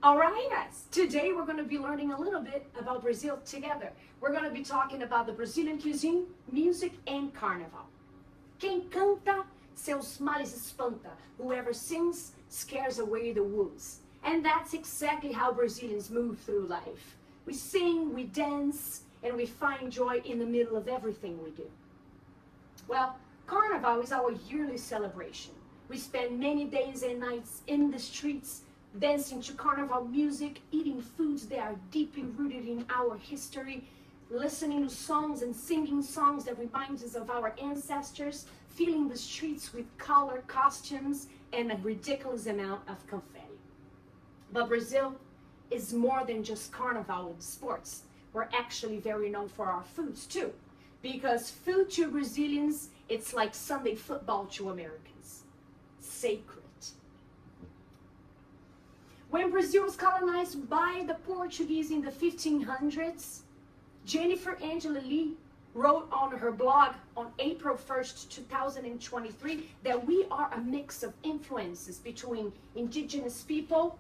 All right, guys. Today we're going to be learning a little bit about Brazil together. We're going to be talking about the Brazilian cuisine, music, and carnival. Quem canta, seus males espanta. Whoever sings scares away the wolves. And that's exactly how Brazilians move through life. We sing, we dance, and we find joy in the middle of everything we do. Well, Carnival is our yearly celebration. We spend many days and nights in the streets dancing to carnival music, eating foods that are deeply rooted in our history, listening to songs and singing songs that remind us of our ancestors, filling the streets with color costumes and a ridiculous amount of confetti. But Brazil is more than just carnival and sports. We're actually very known for our foods too, because food to Brazilians, it's like Sunday football to Americans. Sacred. When Brazil was colonized by the Portuguese in the 1500s, Jennifer Angela Lee wrote on her blog on April 1st, 2023, that we are a mix of influences between indigenous people,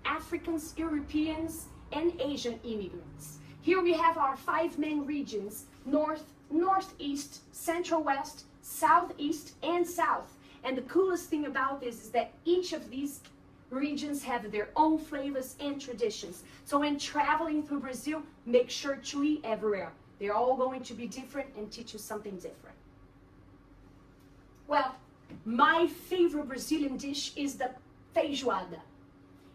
Africans, Europeans, and Asian immigrants. Here we have our 5 main regions: North, Northeast, Central West, Southeast, and South. And the coolest thing about this is that each of these regions have their own flavors and traditions. So when traveling through Brazil, make sure to eat everywhere. They're all going to be different and teach you something different. Well, my favorite Brazilian dish is the feijoada.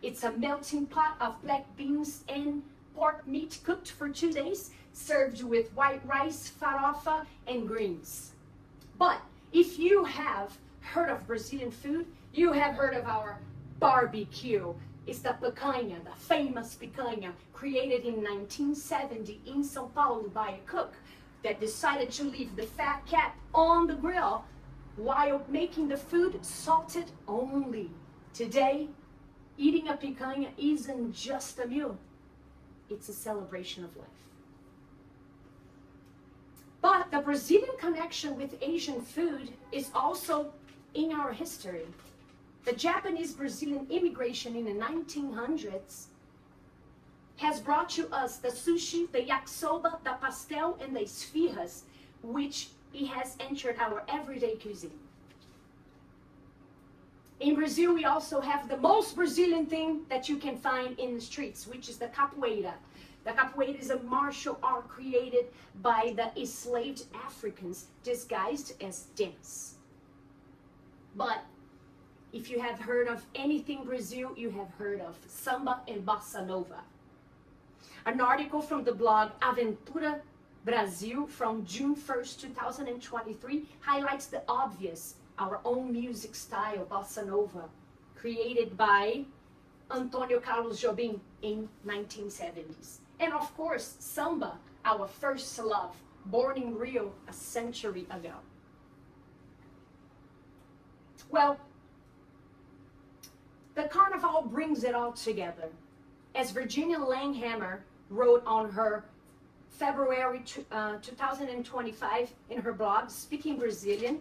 It's a melting pot of black beans and pork meat cooked for 2 days, served with white rice, farofa, and greens. But if you have heard of Brazilian food, you have heard of our barbecue. It's the picanha, the famous picanha, created in 1970 in São Paulo by a cook that decided to leave the fat cap on the grill while making the food salted only. Today, eating a picanha isn't just a meal, it's a celebration of life. But the Brazilian connection with Asian food is also in our history. The Japanese-Brazilian immigration in the 1900s has brought to us the sushi, the yakisoba, the pastel, and the esfirras, which it has entered our everyday cuisine. In Brazil, we also have the most Brazilian thing that you can find in the streets, which is the capoeira. The capoeira is a martial art created by the enslaved Africans disguised as dance. But if you have heard of anything Brazil, you have heard of samba and bossa nova. An article from the blog Aventura Brasil from June 1st, 2023 highlights the obvious, our own music style, bossa nova, created by Antonio Carlos Jobim in 1970s. And of course, samba, our first love, born in Rio a century ago. Well, the carnival brings it all together. As Virginia Langhammer wrote on her February 2025 in her blog, Speaking Brazilian,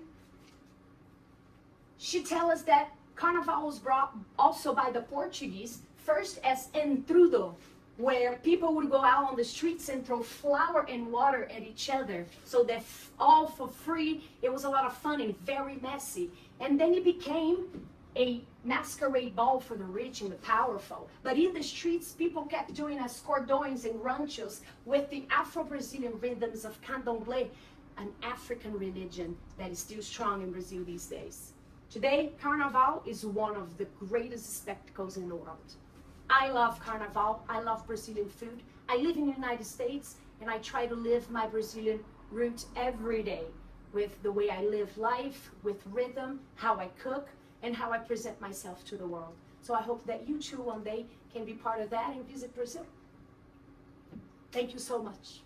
she tells us that carnival was brought also by the Portuguese, first as entrudo, where people would go out on the streets and throw flour and water at each other. So that all for free, it was a lot of fun and very messy. And then it became a masquerade ball for the rich and the powerful. But in the streets, people kept doing as cordões and ranchos with the Afro-Brazilian rhythms of candomblé, an African religion that is still strong in Brazil these days. Today, Carnival is one of the greatest spectacles in the world. I love Carnival, I love Brazilian food. I live in the United States and I try to live my Brazilian roots every day with the way I live life, with rhythm, how I cook, and how I present myself to the world. So I hope that you too one day can be part of that and visit Brazil. Thank you so much.